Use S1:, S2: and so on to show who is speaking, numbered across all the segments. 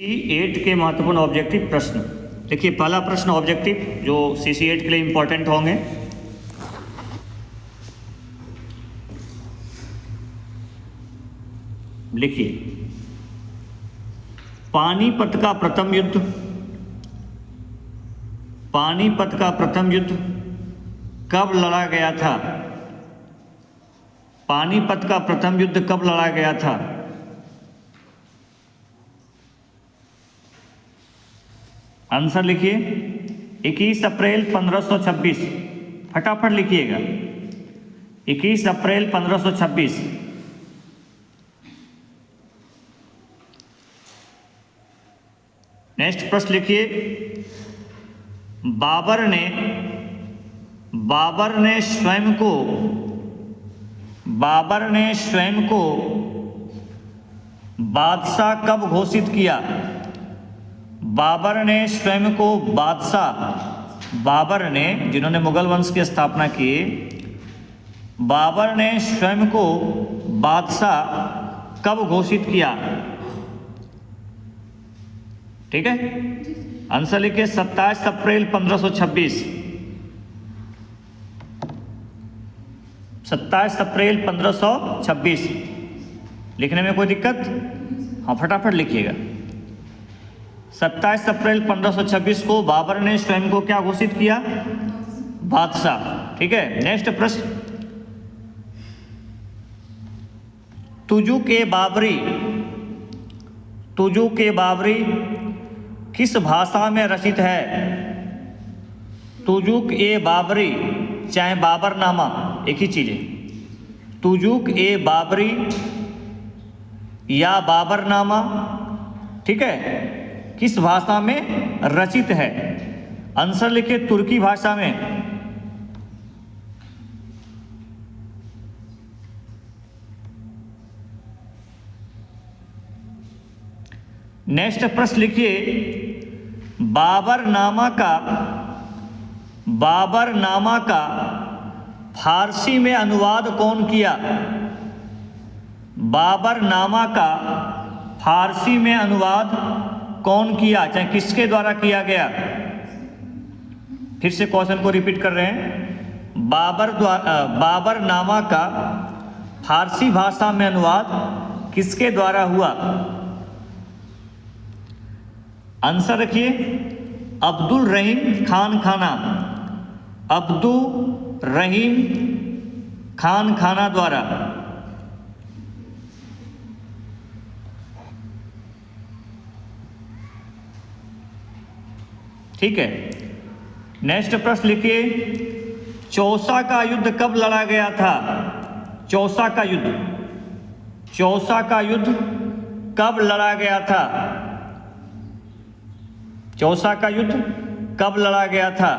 S1: 8 के महत्वपूर्ण ऑब्जेक्टिव प्रश्न। देखिए पहला प्रश्न ऑब्जेक्टिव जो CC8 के लिए इंपॉर्टेंट होंगे। लिखिए, पानीपत का प्रथम युद्ध कब लड़ा गया था? पानीपत का प्रथम युद्ध कब लड़ा गया था? आंसर लिखिए 21 अप्रैल 1526। फटाफट लिखिएगा 21 अप्रैल 1526। नेक्स्ट प्रश्न लिखिए, बाबर ने स्वयं को बादशाह कब घोषित किया? बाबर ने जिन्होंने मुगल वंश की स्थापना की, बाबर ने स्वयं को बादशाह कब घोषित किया? ठीक है, आंसर लिखिए 27 अप्रैल 1526। 27 अप्रैल 1526। लिखने में कोई दिक्कत? हाँ, फटाफट लिखिएगा। 27 अप्रैल 1526 को बाबर ने स्वयं को क्या घोषित किया? बादशाह। ठीक है, नेक्स्ट प्रश्न, तुजुक ए बाबरी किस भाषा में रचित है? तुजुक ए बाबरी चाहे बाबरनामा एक ही चीज है। तुजुक ए बाबरी या बाबरनामा, ठीक है, किस भाषा में रचित है? आंसर लिखिए तुर्की भाषा में। नेक्स्ट प्रश्न लिखिए, बाबरनामा का फारसी में अनुवाद कौन किया? बाबरनामा का फारसी में अनुवाद कौन किया, चाहे किसके द्वारा किया गया? फिर से क्वेश्चन को रिपीट कर रहे हैं। बाबरनामा का फारसी भाषा में अनुवाद किसके द्वारा हुआ? आंसर रखिए अब्दुल रहीम खान खाना द्वारा। ठीक है, नेक्स्ट प्रश्न लिखिए, चौसा का युद्ध कब लड़ा गया था? चौसा का युद्ध कब लड़ा गया था? चौसा का युद्ध कब लड़ा गया था?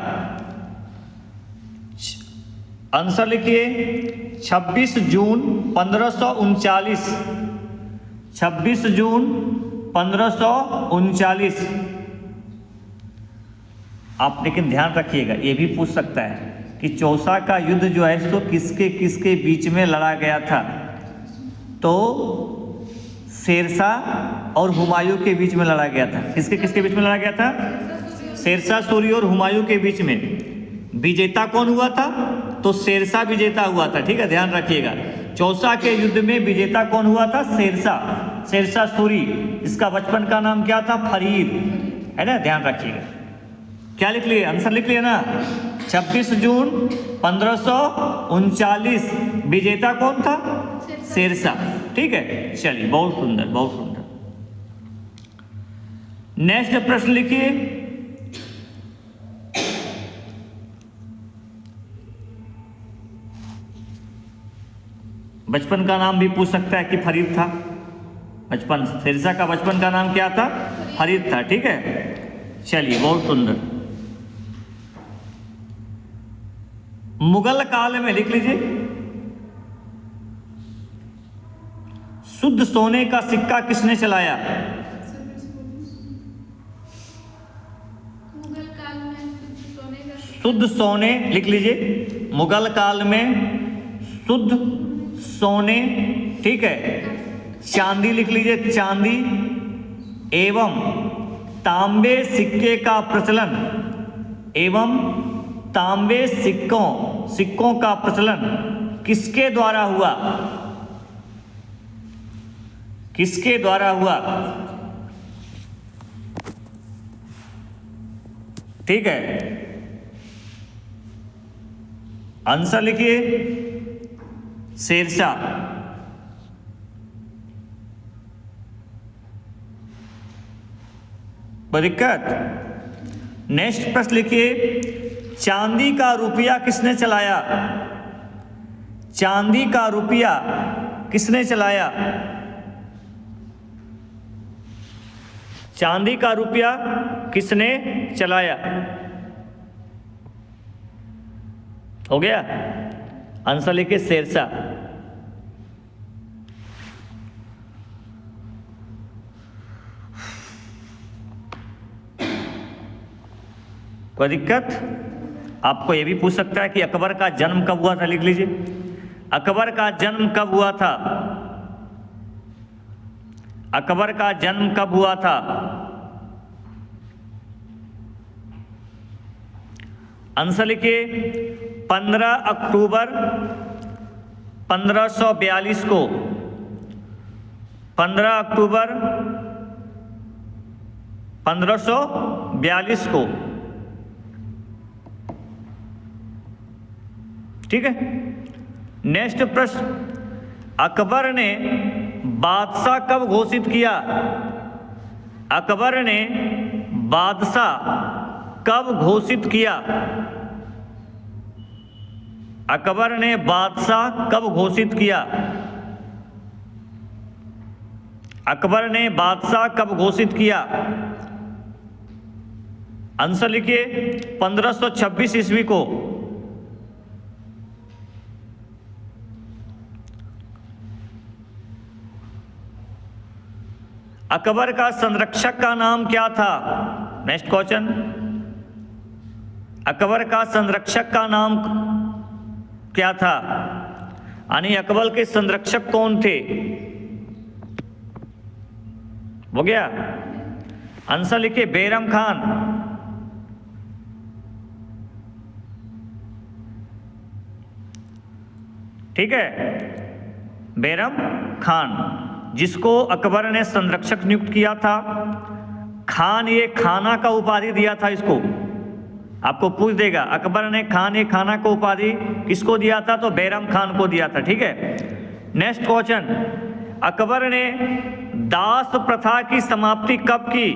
S1: आंसर लिखिए 26 जून 1539। 26 जून 1539। आप लेकिन ध्यान रखिएगा, ये भी पूछ सकता है कि चौसा का युद्ध जो है तो किसके बीच में लड़ा गया था? तो शेरशाह और हुमायूं के बीच में लड़ा गया था। किसके बीच में लड़ा गया था? शेरशाह सूरी और हुमायूं के बीच में। विजेता कौन हुआ था? तो शेरशाह विजेता हुआ था। ठीक है, ध्यान रखिएगा, चौसा के युद्ध में विजेता कौन हुआ था? शेरशाह सूरी। इसका बचपन का नाम क्या था? फरीद, है ना, ध्यान रखिएगा। क्या लिख लिए? आंसर लिख लिए ना, 26 जून 1539। विजेता कौन था? शेरशाह। ठीक है, चलिए, बहुत सुंदर। नेक्स्ट प्रश्न लिखिए, बचपन का नाम भी पूछ सकता है कि फरीद था। शेरशाह का बचपन का नाम क्या था? फरीद था। ठीक है, चलिए, बहुत सुंदर। मुगल काल में लिख लीजिए, शुद्ध सोने का सिक्का किसने चलाया? शुद्ध सोने लिख लीजिए, मुगल काल में शुद्ध सोने, ठीक है, चांदी लिख लीजिए, चांदी एवं तांबे सिक्के का प्रचलन, एवं तांबे सिक्कों का प्रचलन किसके द्वारा हुआ? किसके द्वारा हुआ? ठीक है, आंसर लिखिए शेरशाह। दिक्कत। नेक्स्ट प्रश्न लिखिए, चांदी का रुपया किसने चलाया? चांदी का रुपया किसने चलाया? चांदी का रुपया किसने चलाया? हो गया, आंसर लिखिए शेरशाह। कोई दिक्कत? आपको यह भी पूछ सकता है कि अकबर का जन्म कब हुआ था, लिख लीजिए। अकबर का जन्म कब हुआ था? अकबर का जन्म कब हुआ था? आंसर लिखिए 15 अक्टूबर 1542 को। 15 अक्टूबर 1542 को। ठीक है। नेक्स्ट प्रश्न, अकबर ने बादशाह कब घोषित किया? अकबर ने बादशाह कब घोषित किया? अकबर ने बादशाह कब घोषित किया? अकबर ने बादशाह कब घोषित किया? आंसर लिखिए 1526 ईस्वी को। अकबर का संरक्षक का नाम क्या था? नेक्स्ट क्वेश्चन, अकबर का संरक्षक का नाम क्या था? यानी अकबर के संरक्षक कौन थे? हो गया, आंसर लिखिए बैरम खान। ठीक है, बैरम खान, जिसको अकबर ने संरक्षक नियुक्त किया था। खान ये खाना का उपाधि दिया था इसको। आपको पूछ देगा अकबर ने खान ये खाना को उपाधि किसको दिया था, तो बैरम खान को दिया था। ठीक है। नेक्स्ट क्वेश्चन, अकबर ने दास प्रथा की समाप्ति कब की?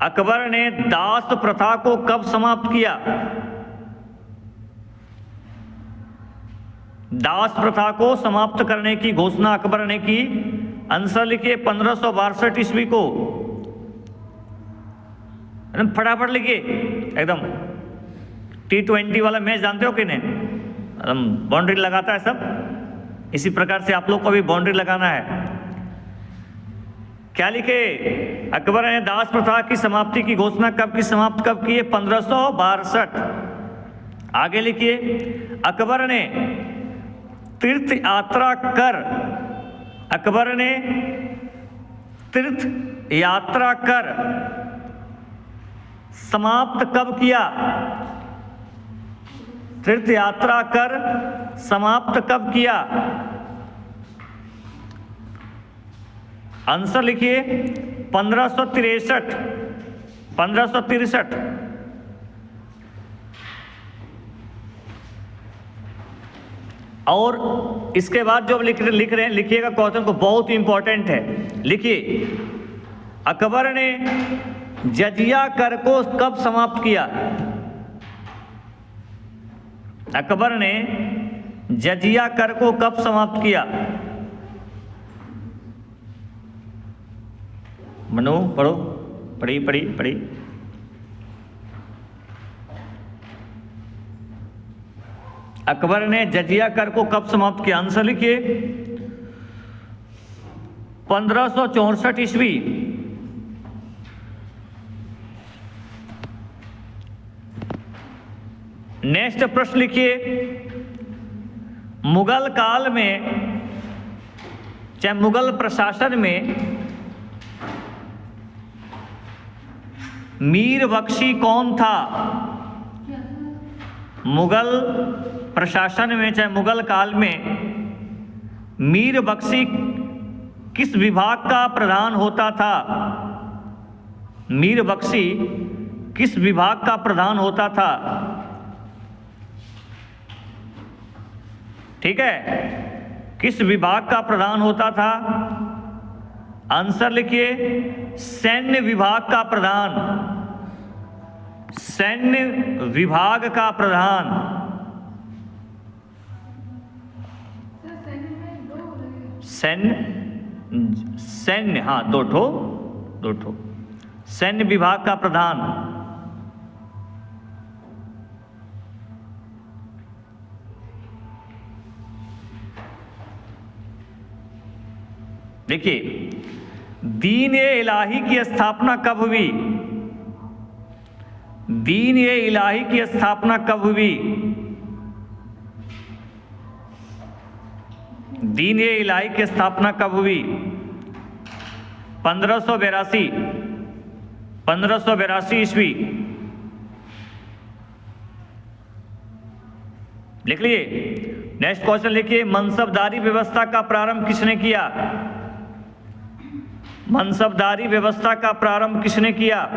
S1: अकबर ने दास प्रथा को कब समाप्त किया? दास प्रथा को समाप्त करने की घोषणा अकबर ने की। आंसर लिखिए 1562 ईस्वी को। फटाफट लिखिए एकदम। T20 वाला मैच जानते हो कि नहीं? बाउंड्री लगाता है सब, इसी प्रकार से आप लोग को भी बाउंड्री लगाना है। क्या लिखे? अकबर ने दास प्रथा की समाप्ति की घोषणा कब की, समाप्त कब की है? 1562। आगे लिखिए, अकबर ने तीर्थ यात्रा कर, अकबर ने तीर्थ यात्रा कर समाप्त कब किया? तीर्थ यात्रा कर समाप्त कब किया? आंसर लिखिए 1563। 1563। और इसके बाद जो लिख रहे हैं, लिखिएगा क्वेश्चन को, बहुत इंपॉर्टेंट है। लिखिए, अकबर ने जजिया कर को कब समाप्त किया? अकबर ने जजिया कर को कब समाप्त किया? मनु पढ़ो, पढ़ी। अकबर ने जजिया कर को कब समाप्त किया? आंसर लिखिए 1564 ईस्वी। नेक्स्ट प्रश्न लिखिए, मुगल काल में, चाहे मुगल प्रशासन में मीर बख्शी कौन था? मुगल प्रशासन में, चाहे मुगल काल में, मीर बख्शी किस विभाग का प्रधान होता था? मीर बख्शी किस विभाग का प्रधान होता था? ठीक है, किस विभाग का प्रधान होता था? आंसर लिखिए, सैन्य विभाग का प्रधान, सैन्य विभाग का प्रधान। सैन्य, हाँ, दो ठो सैन्य विभाग का प्रधान। देखिए, दीन ए इलाही की स्थापना कब हुई? दीन ए इलाही की स्थापना कब हुई? दीन ए इलाही की स्थापना कब हुई? 1582 ईस्वी। लिख लिए। नेक्स्ट क्वेश्चन लिखिए, मनसबदारी व्यवस्था का प्रारंभ किसने किया? मनसबदारी व्यवस्था का प्रारंभ किसने किया?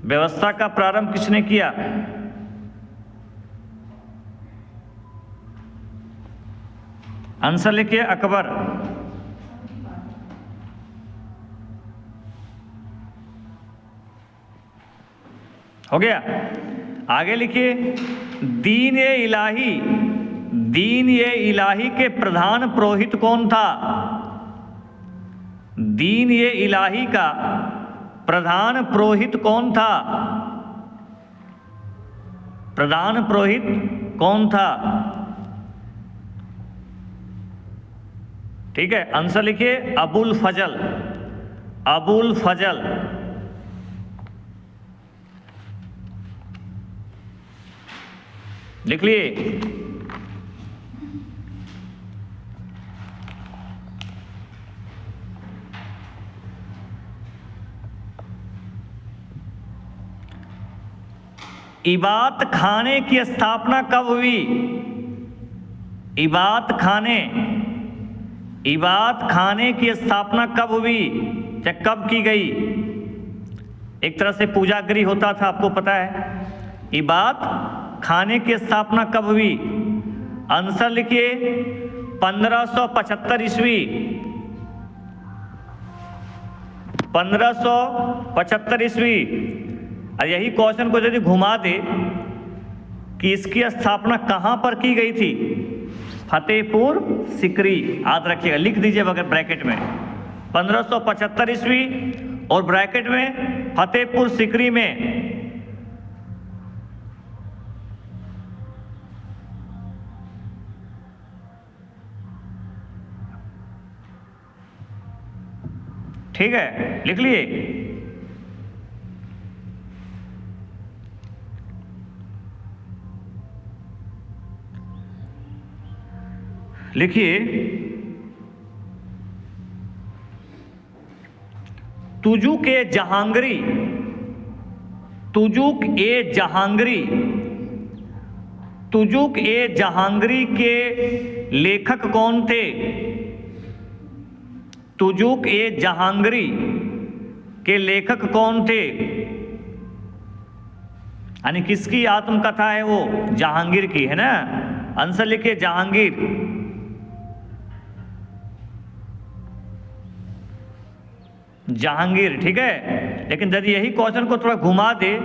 S1: व्यवस्था का प्रारंभ किसने किया? आंसर लिखिए, अकबर। हो गया। आगे लिखिए, दीन ए इलाही के प्रधान पुरोहित कौन था? दीन ए इलाही का प्रधान पुरोहित कौन था? प्रधान पुरोहित कौन था? ठीक है, आंसर लिखिए, अबुल फजल। अबुल फजल। लिख लिए। इबात खाने की स्थापना कब हुई? इबात खाने की स्थापना कब हुई, या कब की गई? एक तरह से पूजा गृह होता था, आपको पता है। इबात खाने की स्थापना कब हुई? आंसर लिखिए, 1575 ईस्वी। 1575 ईस्वी। और यही क्वेश्चन को यदि घुमा दे कि इसकी स्थापना कहां पर की गई थी? फतेहपुर सिकरी। याद रखिएगा, लिख दीजिए बगैर ब्रैकेट में 1575 ईस्वी और ब्रैकेट में फतेहपुर सिकरी में। ठीक है, लिख लिए। लिखिए, तुजुक ए जहांगीरी। तुजुक ए जहांगीरी के लेखक कौन थे? तुजुक ए जहांगीरी के लेखक कौन थे? यानी किसकी आत्मकथा है वो? जहांगीर की, है ना। आंसर लिखिए, जहांगीर। जहांगीर, ठीक है। लेकिन यदि यही क्वेश्चन को थोड़ा घुमा दे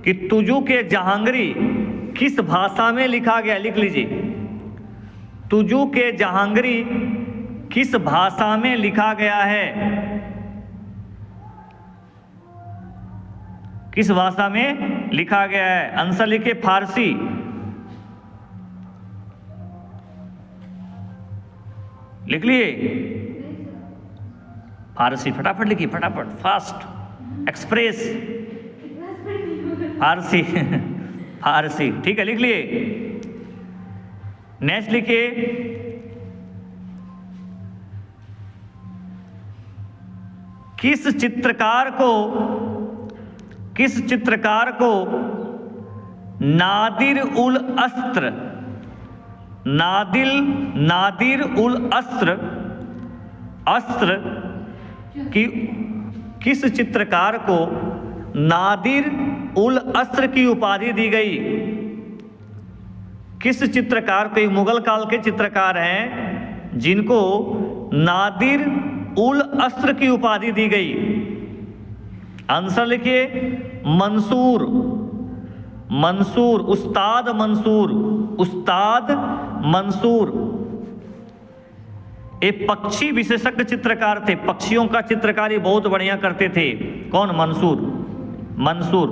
S1: कि तुजुक ए जहांगीरी किस भाषा में लिखा गया, लिख लीजिए। तुजुक ए जहांगीरी किस भाषा में लिखा गया है? किस भाषा में लिखा गया है? आंसर लिखिए, फारसी। लिख लिए? फारसी। फटाफट लिखिए, फटाफट, फास्ट, एक्सप्रेस। फारसी। फारसी, ठीक है, लिख लिए। नेक्स्ट लिखिए, किस चित्रकार को नादिर उल अस्त्र की किस चित्रकार को नादिर उल अस्त्र की उपाधि दी गई? किस चित्रकार को, मुगल काल के चित्रकार हैं जिनको नादिर उल अस्त्र की उपाधि दी गई? आंसर लिखिए। उस्ताद मंसूर। एक पक्षी विशेषज्ञ चित्रकार थे, पक्षियों का चित्रकारी बहुत बढ़िया करते थे। कौन? मंसूर।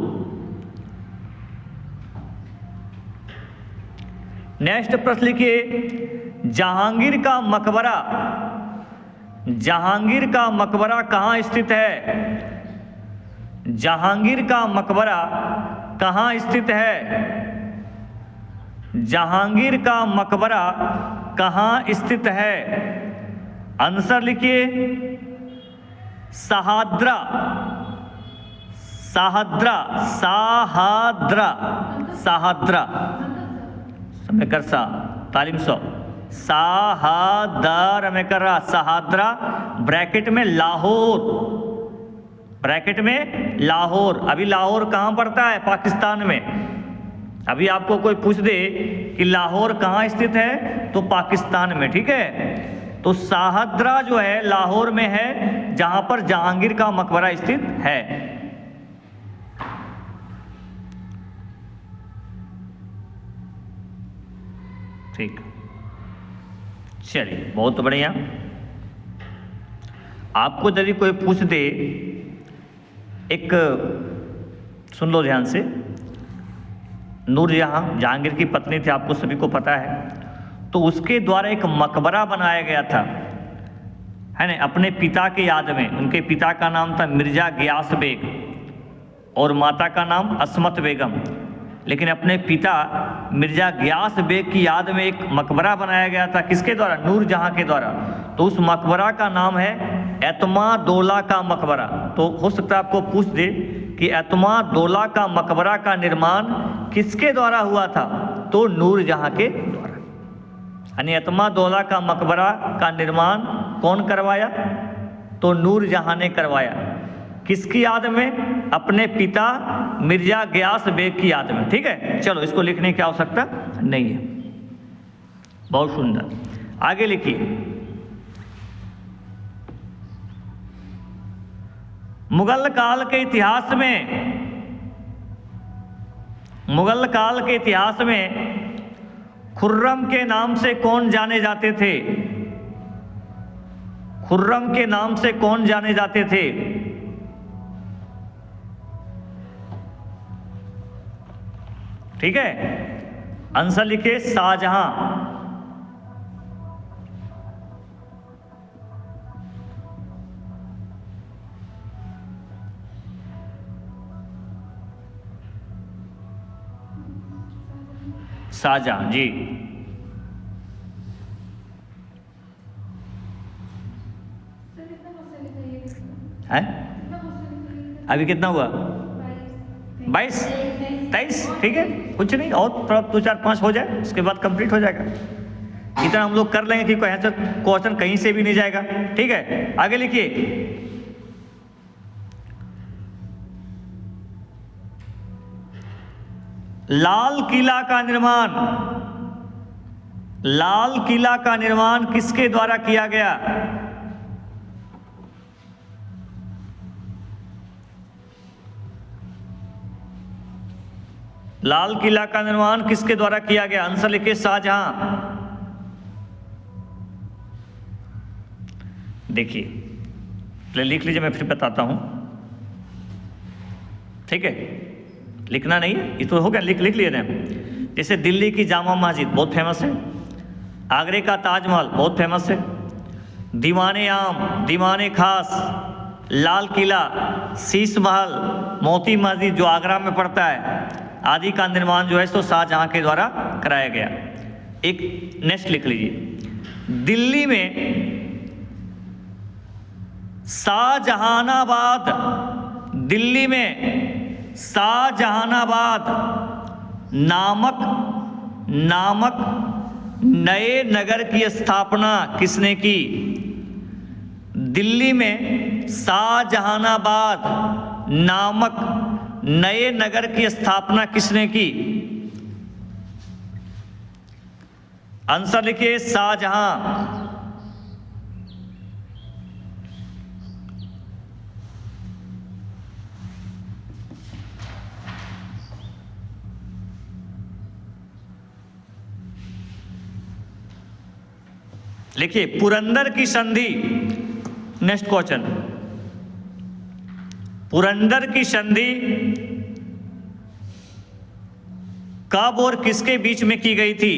S1: नेक्स्ट प्रश्न लिखिए। जहांगीर का मकबरा कहाँ स्थित है? जहांगीर का मकबरा कहाँ स्थित है? जहांगीर का मकबरा कहाँ स्थित है? आंसर लिखिए। शाहदरा। मेकर सा तालीम सौ शाहदरा मेकर शाहदरा ब्रैकेट में लाहौर। अभी लाहौर कहाँ पड़ता है? पाकिस्तान में। अभी आपको कोई पूछ दे कि लाहौर कहाँ स्थित है तो पाकिस्तान में, ठीक है। तो शाहदरा जो है लाहौर में है, जहां पर जहांगीर का मकबरा स्थित है। ठीक, चलिए बहुत बढ़िया। आपको यदि कोई पूछ दे, एक सुन लो ध्यान से, नूरजहां जहांगीर की पत्नी थी, आपको सभी को पता है। तो उसके द्वारा एक मकबरा बनाया गया था, है ना, अपने पिता के याद में। उनके पिता का नाम था मिर्जा गियास बेग और माता का नाम असमत बेगम। लेकिन अपने पिता मिर्जा गियास बेग की याद में एक मकबरा बनाया गया था। किसके द्वारा? नूरजहां के द्वारा। तो उस मकबरा का नाम है एतमादौला का मकबरा। तो हो सकता है आपको पूछ दे कि एतमादौला का मकबरा का निर्माण किसके द्वारा हुआ था? तो नूरजहां के द्वारा। यानी एतमादौला का मकबरा का निर्माण कौन करवाया? तो नूरजहां ने करवाया। किसकी याद में? अपने पिता मिर्जा गियास बेग की याद में। ठीक है, चलो इसको लिखने की आवश्यकता नहीं है। बहुत सुंदर, आगे लिखिए। मुगल काल के इतिहास में खुर्रम के नाम से कौन जाने जाते थे? खुर्रम के नाम से कौन जाने जाते थे? ठीक है, आंसर लिखिए। शाहजहां। शाहजहां जी। है अभी कितना हुआ? 22 23। ठीक है, कुछ नहीं, और थोड़ा 2 4 5 हो जाए, उसके बाद कंप्लीट हो जाएगा। इतना हम लोग कर लेंगे कि क्वेश्चन कहीं से भी नहीं जाएगा। ठीक है, आगे लिखिए। लाल किला का निर्माण किसके द्वारा किया गया? लाल किला का निर्माण किसके द्वारा किया गया? आंसर लिखिए। शाहजहां। देखिए, लिख लीजिए, मैं फिर बताता हूं। ठीक है, लिखना नहीं है, ये तो हो गया, लिख लिए ना। जैसे दिल्ली की जामा मस्जिद बहुत फेमस है, आगरे का ताजमहल बहुत फेमस है, दीवाने आम, दीवाने खास, लाल किला, शीश महल, मोती मस्जिद जो आगरा में पड़ता है, आदि का निर्माण जो है सो शाहजहां के द्वारा कराया गया। एक नेक्स्ट लिख लीजिए। दिल्ली में शाहजहानाबाद, दिल्ली में शाहजहानाबाद नामक नए नगर की स्थापना किसने की? दिल्ली में शाहजहानाबाद नामक नए नगर की स्थापना किसने की? आंसर लिखिए, शाहजहां। लिखिए, पुरंदर की संधि, नेक्स्ट क्वेश्चन, पुरंदर की संधि कब और किसके बीच में की गई थी?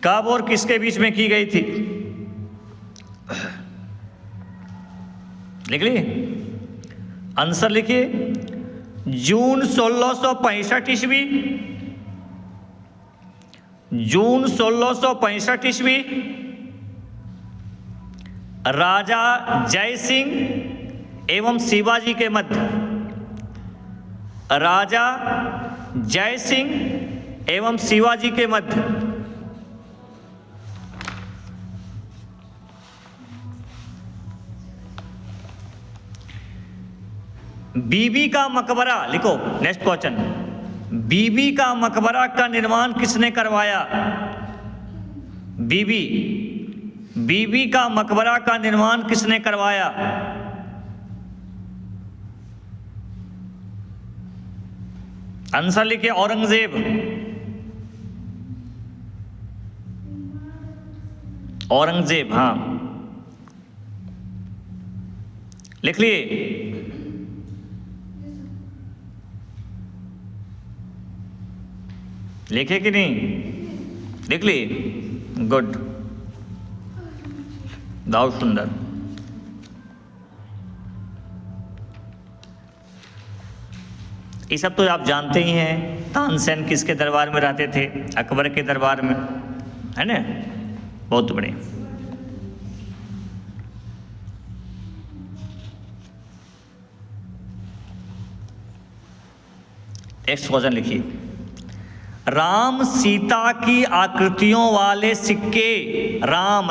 S1: कब और किसके बीच में की गई थी? लिख लिए? आंसर लिखिए, जून 1665 ईस्वी, जून 1665 ईस्वी, राजा जय सिंह एवं शिवाजी के मध्य, राजा जय सिंह एवं शिवाजी के मध्य। बीबी का मकबरा, लिखो नेक्स्ट क्वेश्चन, बीबी का मकबरा का निर्माण किसने करवाया? बीबी का मकबरा का निर्माण किसने करवाया? आंसर लिखिए, औरंगजेब। औरंगजेब, हाँ, लिख लिए? लिखे कि नहीं? लिख लिए? गुड, बहुत सुंदर। ये सब तो आप जानते ही हैं। तानसेन किसके दरबार में रहते थे? अकबर के दरबार में, है ना? बहुत बढ़िया। नेक्स्ट क्वेश्चन लिखिए, राम सीता की आकृतियों वाले सिक्के, राम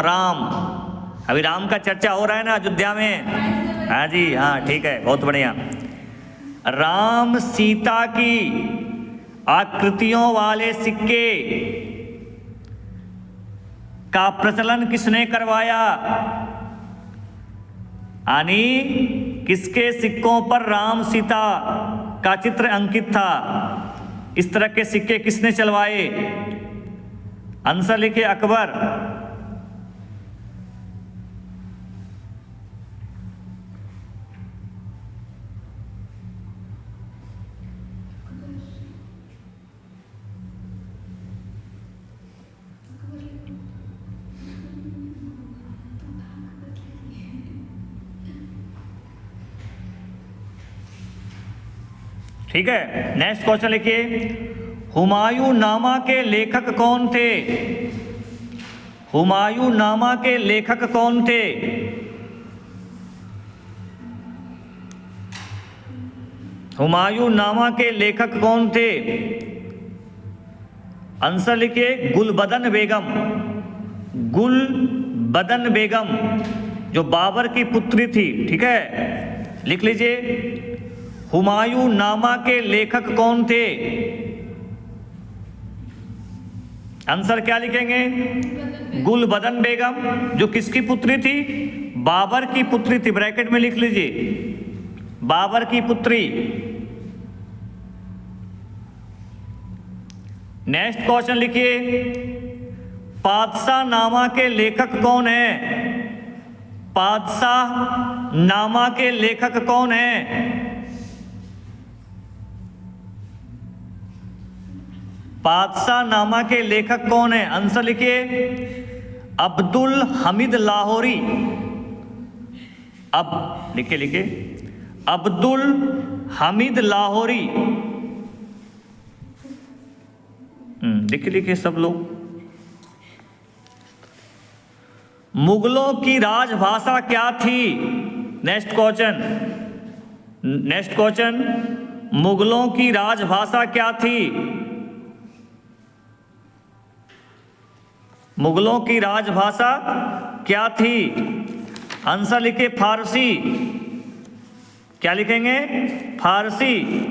S1: अभी राम का चर्चा हो रहा है ना अयोध्या में? हाँ जी, हाँ, ठीक है, बहुत बढ़िया। राम सीता की आकृतियों वाले सिक्के का प्रचलन किसने करवाया? यानी किसके सिक्कों पर राम सीता का चित्र अंकित था? इस तरह के सिक्के किसने चलवाए? आंसर लिखिए, अकबर। ठीक है, नेक्स्ट क्वेश्चन लिखिए, हुमायूं नामा के लेखक कौन थे? हुमायूं नामा के लेखक कौन थे? हुमायूं नामा के लेखक कौन थे? आंसर लिखिए, गुलबदन बेगम। गुलबदन बेगम जो बाबर की पुत्री थी, ठीक है, लिख लीजिए, हुमायूं नामा के लेखक कौन थे? आंसर क्या लिखेंगे? गुलबदन बेगम, जो किसकी पुत्री थी? बाबर की पुत्री थी। ब्रैकेट में लिख लीजिए, बाबर की पुत्री। नेक्स्ट क्वेश्चन लिखिए, पादशाह नामा के लेखक कौन है? पादशाह नामा के लेखक कौन है? पादशाह नामा के लेखक कौन है? आंसर लिखिए, अब्दुल हमीद लाहौरी। अब लिखिए, अब्दुल हमीद लाहौरी। लिखिए सब लोग। मुगलों की राजभाषा क्या थी? नेक्स्ट क्वेश्चन, मुगलों की राजभाषा क्या थी? मुगलों की राजभाषा क्या थी? आंसर लिखे फारसी। क्या लिखेंगे? फारसी।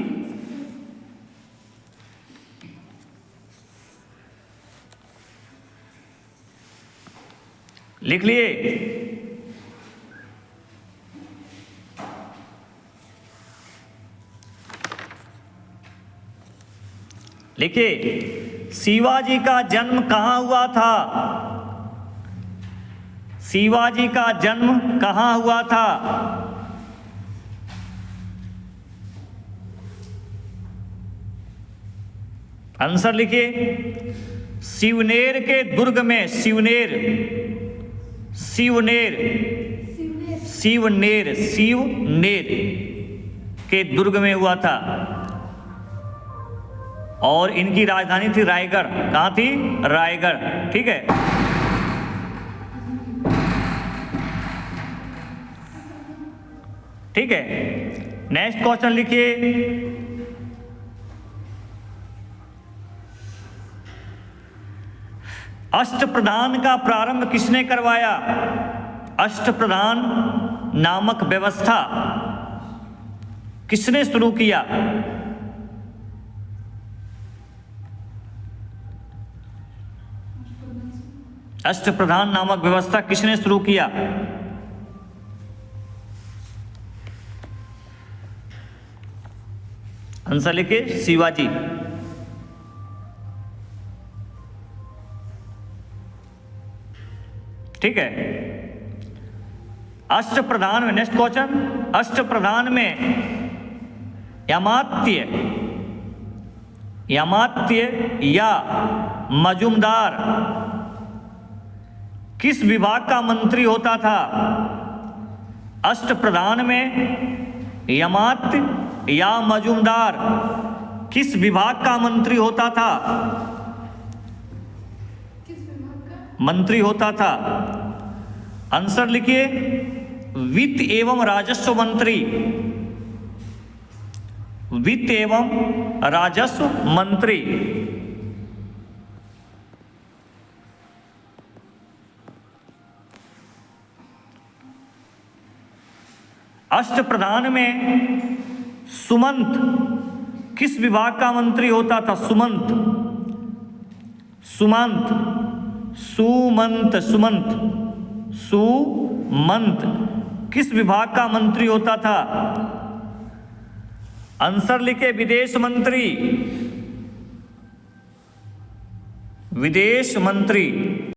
S1: लिख लिए? लिखिए, शिवाजी का जन्म कहाँ हुआ था? शिवाजी का जन्म कहाँ हुआ था? आंसर लिखिए। शिवनेर के दुर्ग में, शिवनेर के दुर्ग में हुआ था। और इनकी राजधानी थी रायगढ़। कहाँ थी? रायगढ़। ठीक है। ठीक है, नेक्स्ट क्वेश्चन लिखिए। अष्टप्रधान का प्रारंभ किसने करवाया? अष्टप्रधान नामक व्यवस्था किसने शुरू किया? अष्टप्रधान नामक व्यवस्था किसने शुरू किया? आंसर लिखिए, शिवाजी। ठीक है। अष्टप्रधान में, नेक्स्ट क्वेश्चन, अष्टप्रधान में यामात्य या मजूमदार किस विभाग का मंत्री होता था? अष्टप्रधान में यामात्य या मजूमदार किस विभाग का मंत्री होता था? मंत्री होता था। आंसर लिखिए, वित्त एवं राजस्व मंत्री। वित्त एवं राजस्व मंत्री। अष्टप्रधान में सुमंत किस विभाग का मंत्री होता था? सुमंत किस विभाग का मंत्री होता था? आंसर लिखे, विदेश मंत्री।